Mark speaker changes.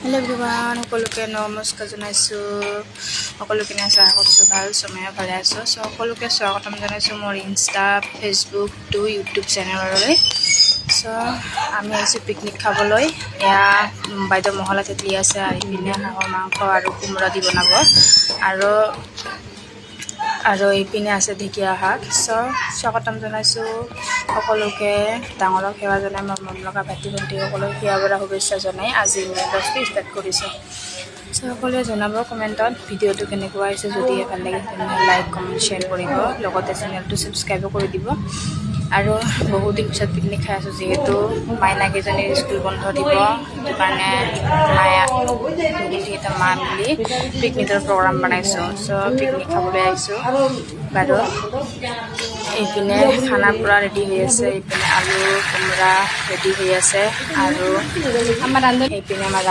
Speaker 1: Hello everyone, সকলোকে নমস্কাৰ জনাইছো। সকলোকে আশা কৰিছো ভাল সময় ভালে আছো। সকলোকে স্বাগতম জনাইছো মোৰ ইনষ্টা, ফেচবুক, ইউটিউব চেনেললৈ। আমি আহিছো পিকনিক খাবলৈ। এয়া বাইদেউ মহলা তেতলি আছে, ইপিনে হাঁহৰ মাংস আৰু কোমোৰা দি বনাব, আৰু ইপিনে আছে ঢেকীয়া শাক। স্বাগতম জনাইছো সকলোকে। ডাঙৰক সেৱা জনাই মোৰ মন লগা ভাইটি ভণ্টিসকলক সেৱা বৰা শুভেচ্ছা জনাই আজি মই ব্লগটো ষ্টাৰ্ট কৰিছোঁ। সকলোৱে জনাব কমেণ্টত ভিডিঅ'টো কেনেকুৱা হৈছে। যদি ভাল লাগে তেনেহ'লে লাইক কমেণ্ট শ্বেয়াৰ কৰিব, লগতে চেনেলটো ছাবস্ক্ৰাইবো কৰি দিব। আৰু বহুত দিন পিছত পিকনিক খাই আছোঁ, যিহেতু মাইনাকেইজনীৰ স্কুল বন্ধ দিব, সেইটো কাৰণে গোটেইকেইটা মা মিলি পিকনিকৰ প্ৰগ্ৰাম বনাইছোঁ। পিকনিক খাবলৈ আহিছোঁ বাৰু। এইপিনে খানা পুৰা ৰেডি হৈ আছে, এইপিনে আলু কোমোৰা ৰেডি হৈ আছে, আৰু এইপিনে আমাৰ